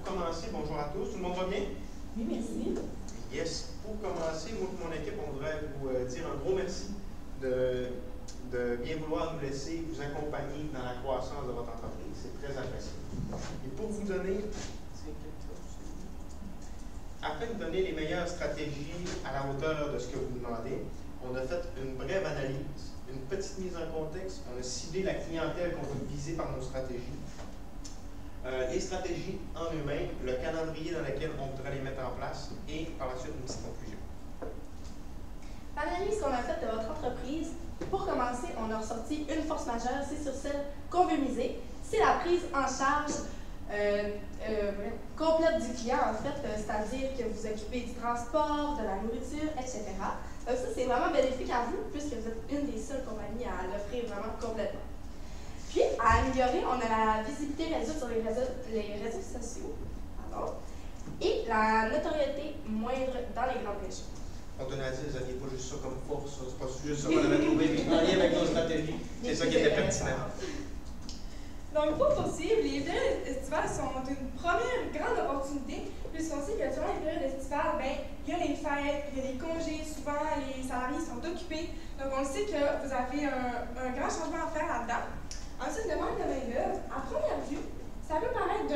commencer, bonjour à tous. Tout le monde va bien? Oui, merci. Yes. Pour commencer, moi et mon équipe, on voudrait vous dire un gros merci de bien vouloir nous laisser vous accompagner dans la croissance de votre entreprise. C'est très apprécié. Et pour vous donner, afin de donner les meilleures stratégies à la hauteur de ce que vous demandez, on a fait une brève analyse, une petite mise en contexte. On a ciblé la clientèle qu'on veut viser par nos stratégies. Les stratégies en eux-mêmes, le calendrier dans lequel on voudrait les mettre en place et par la suite une petite conclusion. L'analyse qu'on a faite de votre entreprise, pour commencer, on a ressorti une force majeure, c'est sur celle qu'on veut miser. C'est la prise en charge complète du client, en fait, c'est-à-dire que vous occupez du transport, de la nourriture, etc. Ça, c'est vraiment bénéfique à vous, puisque vous êtes une des seules compagnies à l'offrir vraiment complètement. Puis, à améliorer, on a la visibilité réseau sur les réseaux sociaux et la notoriété moindre dans les grandes régions. On tenait à dire, vous n'aviez pas juste ça comme force, c'est pas juste ça qu'on avait trouvé, mais en lien avec nos stratégies, c'est ça qui était pertinent. Donc, pour poursuivre, les périodes estivales sont une première grande opportunité, puisqu'on sait que durant les périodes estivales, il y a les fêtes, il y a les congés, souvent les salariés sont occupés. Donc, on sait que vous avez un grand changement à faire là-dedans. Ensuite, le manque de main-d'œuvre, à première vue, ça peut paraître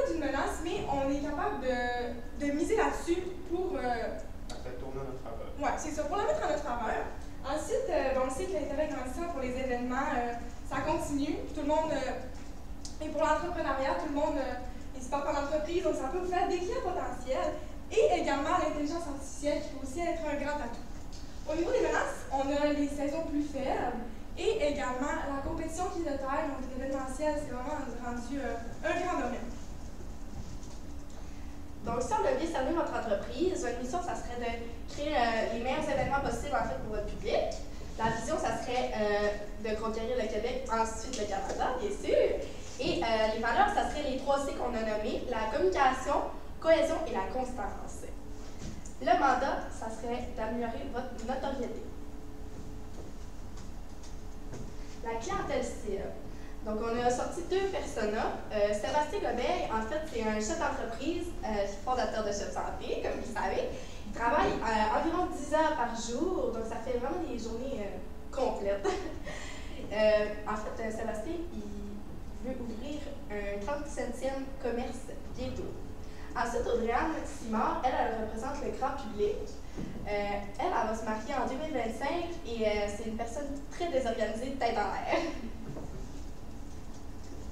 d'une menace, mais on est capable de miser là-dessus pour. Ça fait tourner en notre faveur. Oui, c'est ça, pour la mettre en notre faveur. Ensuite, on sait que l'intérêt grandissant pour les événements, ça continue. Tout le monde, et pour l'entrepreneuriat, tout le monde est super en entreprise, donc ça peut vous faire des clients potentiels. Et également l'intelligence artificielle qui peut aussi être un grand atout. Au niveau des menaces, on a les saisons plus faibles. Et également, la compétition qui est de taille, donc l'événementiel, c'est vraiment rendu un grand domaine. Donc, si on devait cerner votre entreprise, votre mission, ça serait de créer les meilleurs événements possibles en fait, pour votre public. La vision, ça serait de conquérir le Québec, ensuite le Canada, bien sûr. Et les valeurs, ça serait les 3 C qu'on a nommés, la communication, cohésion et la constance. Le mandat, ça serait d'améliorer votre notoriété. La clientèle cible. Donc, on a sorti 2 personas. Sébastien Gobeil, en fait, c'est un chef d'entreprise, fondateur de Chef Santé, comme vous le savez. Il travaille environ 10 heures par jour, donc ça fait vraiment des journées complètes. En fait, Sébastien, il veut ouvrir un 30-centième commerce bientôt. Ensuite, Audrey-Anne Simard, elle représente le grand public. Elle va se marier en 2025 et c'est une personne très désorganisée, tête en l'air.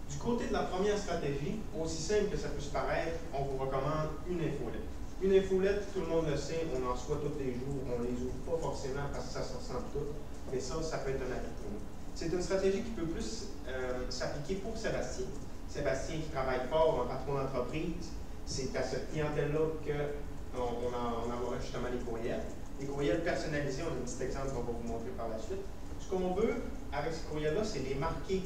Du côté de la première stratégie, aussi simple que ça peut se paraître, on vous recommande une infolette. Une infolette, tout le monde le sait, on en reçoit tous les jours, on ne les ouvre pas forcément parce que ça se ressemble tout, mais ça peut être un atout pour nous. C'est une stratégie qui peut plus s'appliquer pour Sébastien. Sébastien qui travaille fort en patron d'entreprise, c'est à cette clientèle-là qu'on envoie justement les courriels. Les courriels personnalisés, on a un petit exemple qu'on va vous montrer par la suite. Ce qu'on veut avec ces courriels-là, c'est les marquer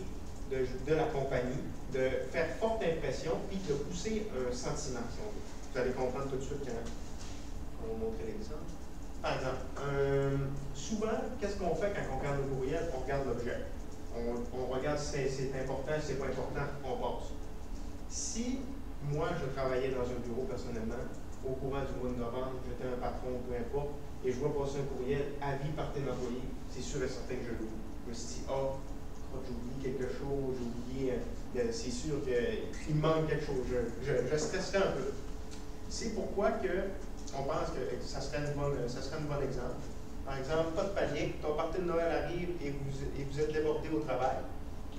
de la compagnie, de faire forte impression, puis de pousser un sentiment, si on veut. Vous allez comprendre tout de suite quand on va montrer l'exemple. Par exemple, souvent, qu'est-ce qu'on fait quand on regarde le courriel? On regarde l'objet. On regarde si c'est important, si c'est pas important, on passe. Si moi, je travaillais dans un bureau personnellement, au courant du mois de novembre, j'étais un patron, peu importe, et je vois passer un courriel, avis partez l'employé, c'est sûr et certain que je l'ouvre. Je me suis dit, j'ai oublié quelque chose, j'ai oublié, c'est sûr qu'il me manque quelque chose, je stresserais un peu. C'est pourquoi on pense que ça serait un bon exemple. Par exemple, pas de panique, ton party de Noël arrive et vous êtes débordé au travail.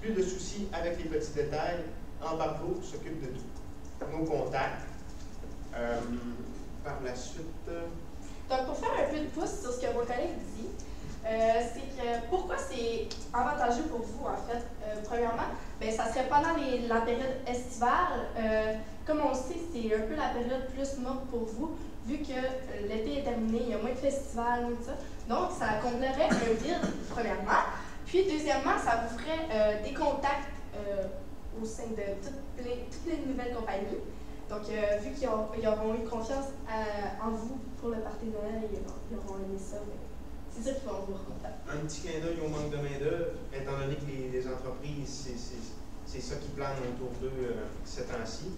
Plus de soucis avec les petits détails, Embargo s'occupe de tout. Nos contacts. Par la suite. Donc, pour faire un peu de pouce sur ce que vos collègues disent, c'est que pourquoi c'est avantageux pour vous, en fait? Premièrement, ça serait pendant la période estivale. Comme on le sait, c'est un peu la période plus morte pour vous, vu que l'été est terminé, il y a moins de festivals, moins de ça. Donc, ça comblerait un vide, premièrement. Puis, deuxièmement, ça vous ferait des contacts au sein de toutes les nouvelles compagnies. Donc, vu qu'ils auront eu confiance en vous pour le party de Noël, ils auront aimé ça. C'est ça qu'ils vont vous recontacter. Un petit clin d'œil au manque de main-d'œuvre, étant donné que les entreprises, c'est ça qui plane autour d'eux ces temps-ci.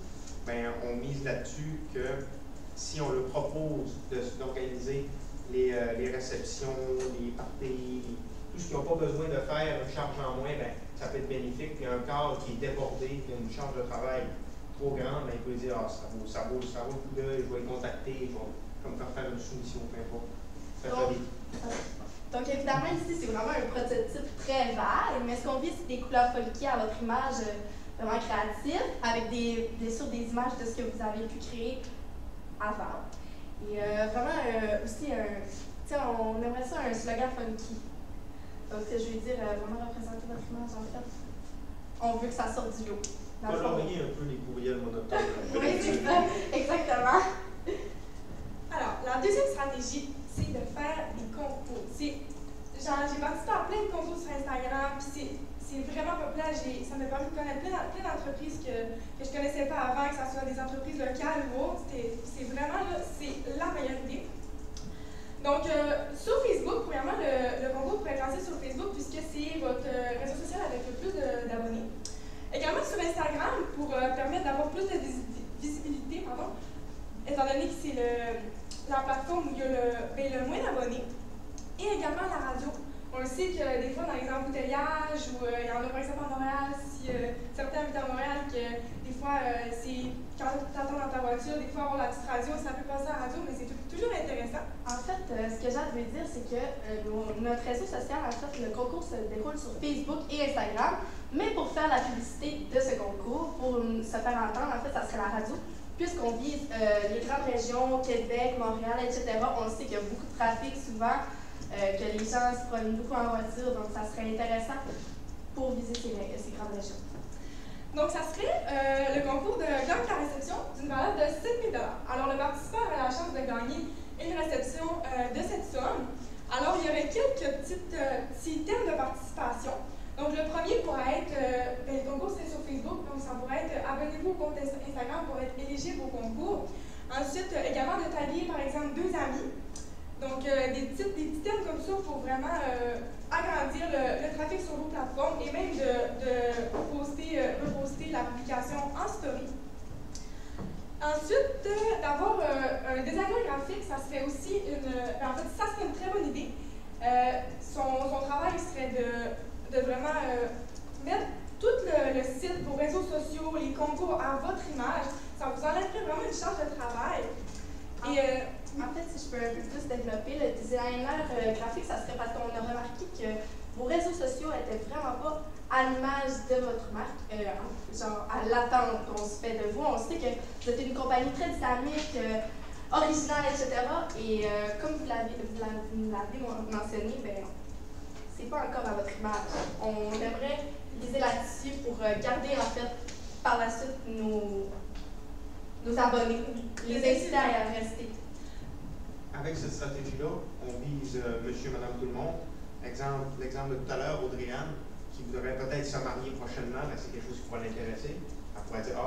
ben, on mise là-dessus que si on leur propose d'organiser les réceptions, les parties, tout ce qu'ils n'ont pas besoin de faire, une charge en moins, ben, ça peut être bénéfique. Puis un cadre qui est débordé, qui a une charge de travail trop grande, ben, il peut dire ça vaut le coup d'œil, je vais le contacter, je vais comme faire une soumission, peu importe. Donc évidemment, ici, c'est vraiment un prototype très vague, mais ce qu'on vit, c'est des couleurs folky à votre image vraiment créative, avec bien sûr des images de ce que vous avez pu créer avant. Et vraiment aussi, on aimerait ça un slogan funky. Donc je vais dire, vraiment représenter votre image en fait. On veut que ça sorte du lot. Colorier un peu les courriels monotones. Oui, c'est ça, exactement. Alors, la deuxième stratégie, c'est de faire des concours. J'ai participé à plein de concours sur Instagram, puis c'est vraiment populaire. Ça m'a permis de connaître plein d'entreprises que je ne connaissais pas avant, que ce soit des entreprises locales ou autres. C'est vraiment c'est la meilleure idée. Donc, sur Facebook, premièrement, le concours pourrait être lancé sur Facebook puisque c'est votre réseau social avec le plus d'abonnés. Également sur Instagram pour permettre d'avoir plus de visibilité, étant donné que c'est la plateforme où il y a le moins d'abonnés. Et également la radio. On le sait que des fois, dans les embouteillages, ou il y en a par exemple à Montréal, si certains habitent à Montréal, que des fois, c'est quand tu attends dans ta voiture, des fois avoir la petite radio, ça peut passer à la radio, mais c'est toujours intéressant. En fait, ce que j'ai envie de dire, c'est que notre réseau social, en fait, le concours se déroule sur Facebook et Instagram, mais pour faire la publicité de ce concours, pour se faire entendre, en fait, ça serait la radio. Puisqu'on vise les grandes régions, Québec, Montréal, etc., on sait qu'il y a beaucoup de trafic souvent, que les gens se promènent beaucoup en voiture, donc ça serait intéressant pour viser ces grandes régions. Donc, ça serait le concours de gagne la réception d'une valeur de 7 000 $. Alors, le participant aurait la chance de gagner une réception de cette somme. Alors, il y aurait quelques petits thèmes de participation. Donc, le premier pourrait être, le concours c'est sur Facebook, donc ça pourrait être abonnez-vous au compte Instagram pour être éligible au concours. Ensuite, également de taguer par exemple 2 amis. Donc, des petits thèmes comme ça pour vraiment agrandir le trafic sur vos plateformes et même de reposter la publication en story. Ensuite, d'avoir un designer graphique, ça serait aussi en fait, ça serait une très bonne idée. Son travail serait de vraiment mettre tout le site, vos réseaux sociaux, les concours à votre image. Ça vous enlèverait vraiment une charge de travail. En fait, si je peux un peu plus développer, le designer graphique, ça serait parce qu'on a remarqué que vos réseaux sociaux n'étaient vraiment pas à l'image de votre marque, genre à l'attente qu'on se fait de vous. On sait que vous êtes une compagnie très dynamique, originale, etc. Et comme vous l'avez mentionné, ben, c'est pas encore à votre image. On aimerait viser là-dessus pour garder en fait par la suite nos abonnés, les inciter à rester. Avec cette stratégie-là, on vise monsieur, madame, tout le monde. L'exemple de tout à l'heure, Audrey-Anne, qui voudrait peut-être se marier prochainement, ben, c'est quelque chose qui pourrait l'intéresser. Elle pourrait dire,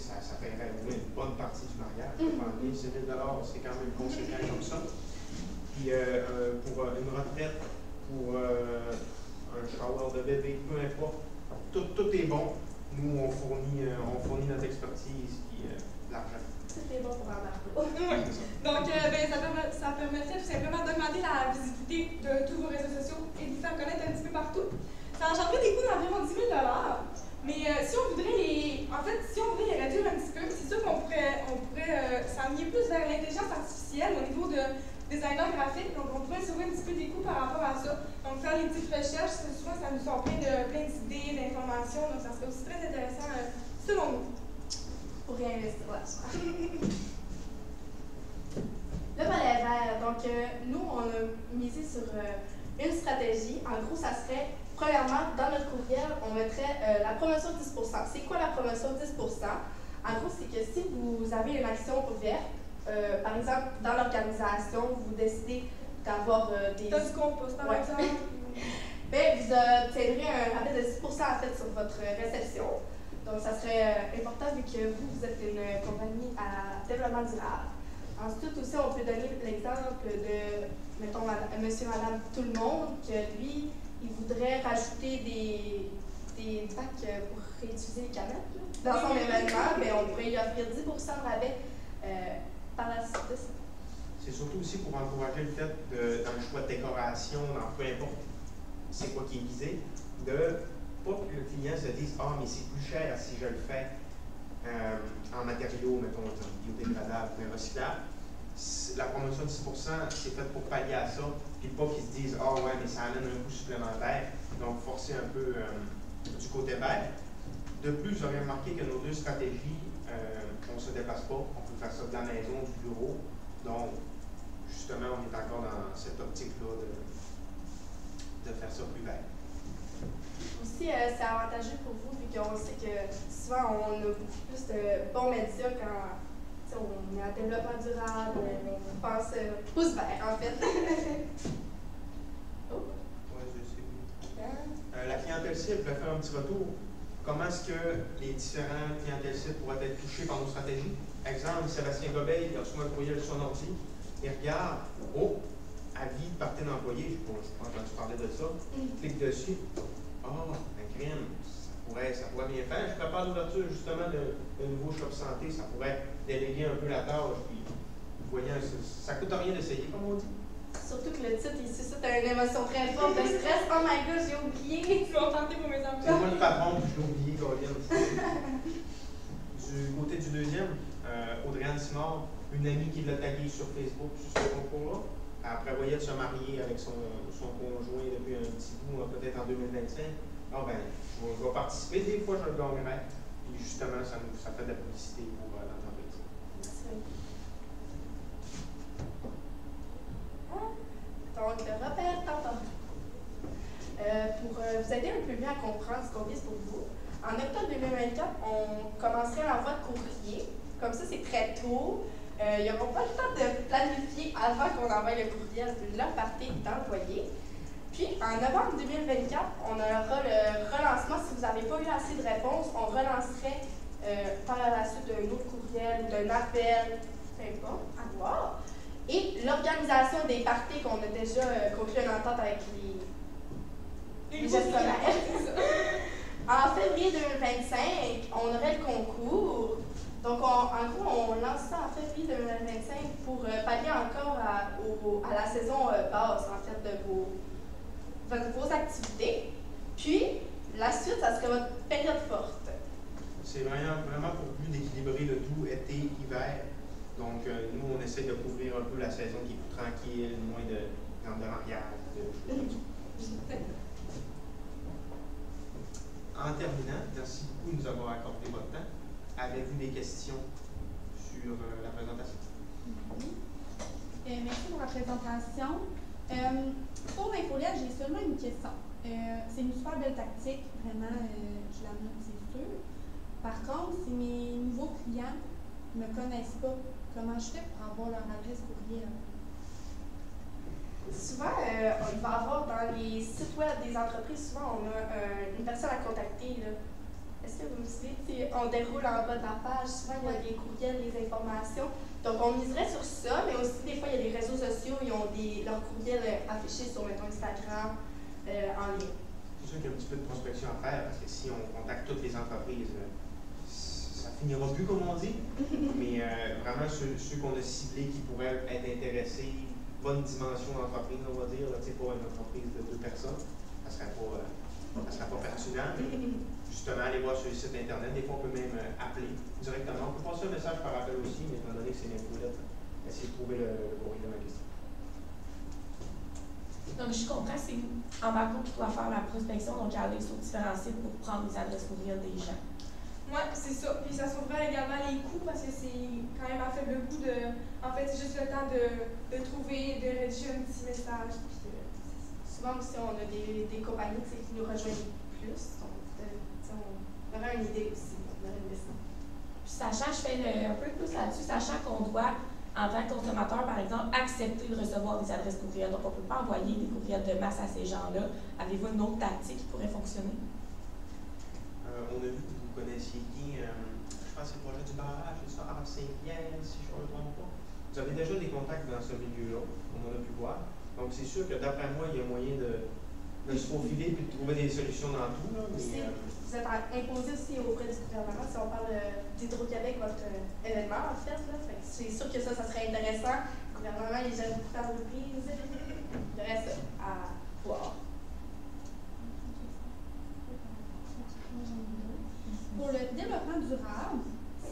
ça paierait une bonne partie du mariage. Je pense bien, 6 000 $, c'est quand même conséquent comme ça. Puis pour une retraite, pour un shower de bébé, peu importe, tout est bon. Nous, on fournit notre expertise et l'argent. Tout est bon pour un marteau. Donc, ça permettrait tout simplement d'augmenter la visibilité de tous vos réseaux sociaux et de vous faire connaître un petit peu partout. Ça engendrerait des coûts d'environ 10 000 $. Mais si on voudrait les réduire un petit peu, c'est sûr qu'on pourrait s'enligner plus vers l'intelligence artificielle au niveau de designer graphique. Donc, on pourrait sauver un petit peu des coûts par rapport à ça. Donc, faire les petites recherches, souvent, ça nous sort plein d'idées, d'informations. Donc, ça serait aussi très intéressant selon nous. Pour réinvestir l'argent. Le volet vert. Donc, nous, on a misé sur une stratégie. En gros, ça serait, premièrement, dans notre courriel, on mettrait la promotion 10 %. C'est quoi la promotion 10 %? En gros, c'est que si vous avez une action ouverte, par exemple, dans l'organisation, vous décidez d'avoir des... Dans du compost, par exemple. Bien, vous obtiendrez un rabais de 10 % en fait sur votre réception. Donc, ça serait important vu que vous êtes une compagnie à développement durable. Ensuite, aussi, on peut donner l'exemple de, mettons, monsieur, madame, tout le monde, que lui, il voudrait rajouter des bacs pour réutiliser les canettes. Là. dans son événement, mais on pourrait lui offrir 10 de rabais par la suite de ça. C'est surtout aussi pour encourager le fait, dans le choix de décoration, dans peu importe c'est quoi qui est visé, de pas que le client se dise « Ah, mais c'est plus cher si je le fais en matériaux, mettons, biodégradables, mais recyclables. » La promotion de 10 c'est fait pour pallier à ça, puis pas qu'ils se disent « Ah ouais, mais ça amène un coût supplémentaire. » Donc, forcer un peu du côté vert. De plus, vous aurez remarqué que nos deux stratégies, on ne se déplace pas, on peut faire ça de la maison, du bureau. Donc, justement, on est encore dans cette optique-là de faire ça plus vert. Aussi, c'est avantageux pour vous, vu qu'on sait que souvent, on a beaucoup plus de bons médias quand on est en développement durable, on pense pouce vert, en fait. Oh. Oui, je sais. La clientèle cible, je vais faire un petit retour. Comment est-ce que les différentes clientèles cibles pourraient être touchées par nos stratégies? Exemple, Sébastien Gobeil, il reçoit un courriel sur son ordi, il regarde, oh, avis de partie d'employé, je n'ai pas entendu parler de ça, clique dessus, un crime, ça pourrait bien faire. Je prépare l'ouverture justement de nouveau shop santé, ça pourrait déléguer un peu la tâche, puis vous voyez, ça ne coûte rien d'essayer, comme on dit. Surtout que le titre, il suscite une émotion très forte de stress. Oh my god, j'ai oublié! Je vais en tenter pour mes enfants. C'est moi le patron, puis je l'ai oublié, Colin. Du côté du deuxième, Audrey-Anne Simard, une amie qui l'a tagué sur Facebook sur ce concours-là. Elle prévoyait de se marier avec son conjoint depuis un petit bout, peut-être en 2025. Ah ben, je vais participer, des fois je le gagnerai. Puis justement, ça fait de la publicité pour l'entreprise. Merci. Donc, le repère temporaire. Pour vous aider un peu mieux à comprendre ce qu'on vise pour vous, en octobre 2024, on commencerait l'envoi de courrier. Comme ça, c'est très tôt. Ils n'auront pas le temps de planifier avant qu'on envoie le courriel de leur partie d'employés. Puis, en novembre 2024, on aura le relancement. Si vous n'avez pas eu assez de réponses, on relancerait par la suite d'un autre courriel ou d'un appel, peu importe, à voir. Et l'organisation des parties qu'on a déjà conclu une entente avec les gestionnaires. En février 2025, on aurait le concours. Donc, en gros, on lance ça en février 2025 pour pallier encore à la saison basse, en fait, de vos activités. Puis, la suite, ça serait votre période forte. C'est vraiment pour but d'équilibrer le tout été-hiver. Donc, nous, on essaie de couvrir un peu la saison qui est plus tranquille, moins de mariage, de choses comme ça. En terminant, merci beaucoup de nous avoir accordé votre temps. Avez-vous des questions sur la présentation? Merci pour la présentation. Pour l'infolette, j'ai seulement une question. C'est une super belle tactique, vraiment, je la note, c'est sûr. Par contre, si mes nouveaux clients ne me connaissent pas, comment je fais pour avoir leur adresse courriel? Souvent, il va y avoir dans les sites web des entreprises, souvent on a une personne à contacter. Est-ce que vous me suivez? On déroule en bas de la page, souvent il y a des courriels, des informations. Donc on miserait sur ça, mais aussi des fois il y a des réseaux sociaux, ils ont leurs courriels affichés sur, mettons, Instagram en ligne. C'est sûr qu'il y a un petit peu de prospection à faire, parce que si on contacte toutes les entreprises, ça finira plus, comme on dit. Mais vraiment, ceux qu'on a ciblés qui pourraient être intéressés, bonne dimension d'entreprise, on va dire, pas une entreprise de 2 personnes, ça serait pas pertinent. Justement, aller voir sur le site Internet, des fois on peut même appeler directement. On peut passer un message par appel aussi, mais étant donné que c'est une infolette, essayer de trouver le courriel de ma question. Donc, je comprends, c'est Embargo qui doit faire la prospection, donc aller sur différents sites pour prendre les adresses courriel des gens. Oui, c'est ça. Puis ça sauverait également les coûts parce que c'est quand même à faible coût de. En fait, c'est juste le temps de trouver, de rédiger un petit message. Puis, souvent aussi, on a des compagnies qui nous rejoignent plus. Donc, on aurait une idée aussi. On aurait une liste. Puis, sachant, je fais un peu plus là-dessus, sachant qu'on doit, en tant que consommateur, par exemple, accepter de recevoir des adresses courriel. Donc, on ne peut pas envoyer des courriels de masse à ces gens-là. Avez-vous une autre tactique qui pourrait fonctionner? On a vu que vous connaissiez bien, je pense que c'est le projet du barrage, c'est ça, à Saint-Pierre, si je ne me trompe pas. Vous avez déjà des contacts dans ce milieu-là, comme on a pu voir. Donc, c'est sûr que d'après moi, il y a moyen de de se faufiler et de trouver des solutions dans tout. Là, mais, Vous êtes imposé aussi auprès du gouvernement, si on parle d'Hydro-Québec, votre événement, en fait. C'est sûr que ça serait intéressant. Le gouvernement, il gère beaucoup d'entreprises. Il reste à voir. Pour le développement durable,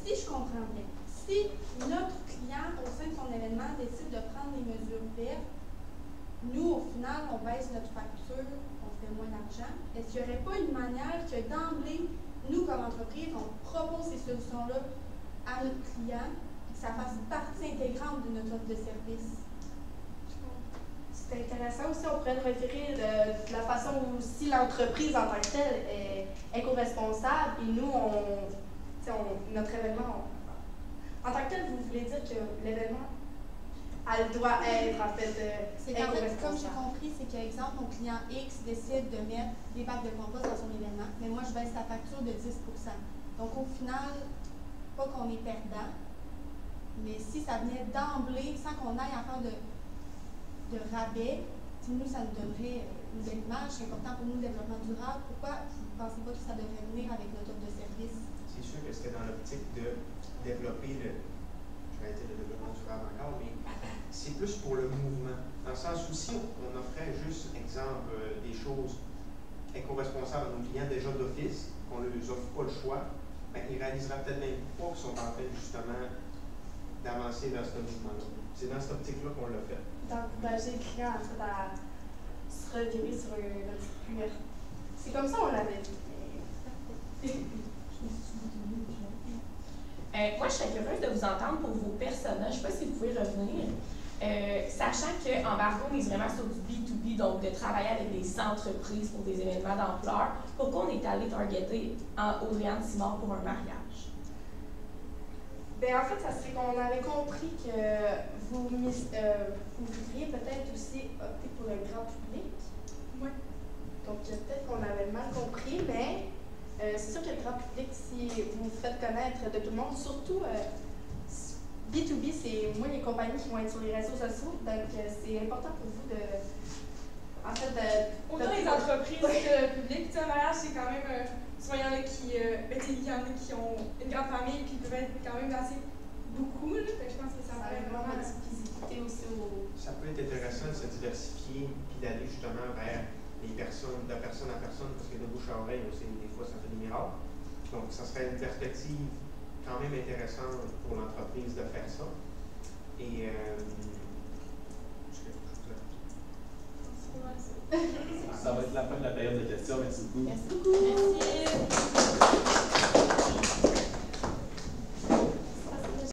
si je comprends bien, si notre client, au sein de son événement, décide de prendre les mesures vertes, nous, au final, on baisse notre facture, on fait moins d'argent. Est-ce qu'il n'y aurait pas une manière que d'emblée, nous, comme entreprise, on propose ces solutions-là à notre client et que ça fasse partie intégrante de notre offre de service? C'est intéressant aussi, on pourrait le référer de la façon où si l'entreprise en tant que telle est éco-responsable et nous, notre événement, en tant que tel, vous voulez dire que l'événement, elle doit être en fait c'est qu'en fait, comme j'ai éco-responsable. compris, c'est qu'exemple, mon client X décide de mettre des bacs de compost dans son événement, mais moi, je baisse la facture de 10 %. Donc, au final, pas qu'on est perdant, mais si ça venait d'emblée, sans qu'on aille en faire de rabais, nous, ça nous donnerait une belle image. C'est important pour nous le développement durable. Pourquoi vous ne pensez pas que ça devrait venir avec notre offre de service? c'est sûr que c'était dans l'optique de développer j'allais dire le développement durable encore, mais c'est plus pour le mouvement. Dans le sens où si on offrait juste, exemple, des choses éco-responsables à nos clients déjà d'office, qu'on ne leur offre pas le choix, ben, ils ne réaliseraient peut-être même pas qu'ils sont en train justement d'avancer dans ce mouvement-là. C'est dans cette optique-là qu'on l'a fait. D'encourager le client en fait, à se revirer sur une optique plus verte. C'est comme ça on l'avait dit. Moi, je serais curieuse de vous entendre pour vos personnages. Je ne sais pas si vous pouvez revenir. Sachant qu'Embargo mise vraiment sur du B2B, donc de travailler avec des entreprises pour des événements d'ampleur, pourquoi on est allé targeter Audrey-Anne Simard pour un mariage? Ben, en fait, ça serait qu'on avait compris que vous voudriez peut-être aussi opter pour le grand public. Oui. Donc, peut-être qu'on avait mal compris, mais c'est sûr que le grand public, si vous vous faites connaître de tout le monde, surtout B2B, c'est moins les compagnies qui vont être sur les réseaux sociaux, donc c'est important pour vous de. En fait, Autant les entreprises que le public. Tu sais, un mariage, c'est quand même. Souvent, il y en a qui ont une grande famille qui peuvent être quand même assez beaucoup. Là, je pense que ça ça a pourrait vraiment vraiment. de visibilité aussi au. Ça peut être intéressant de se diversifier puis d'aller justement vers les personnes, de personne à personne, parce que de bouche à oreille aussi, des fois, ça fait des miracles. Donc, ça serait une perspective quand même intéressante pour l'entreprise de faire ça. Et ça va être la fin de la période de questions. Merci beaucoup. Merci beaucoup. Merci.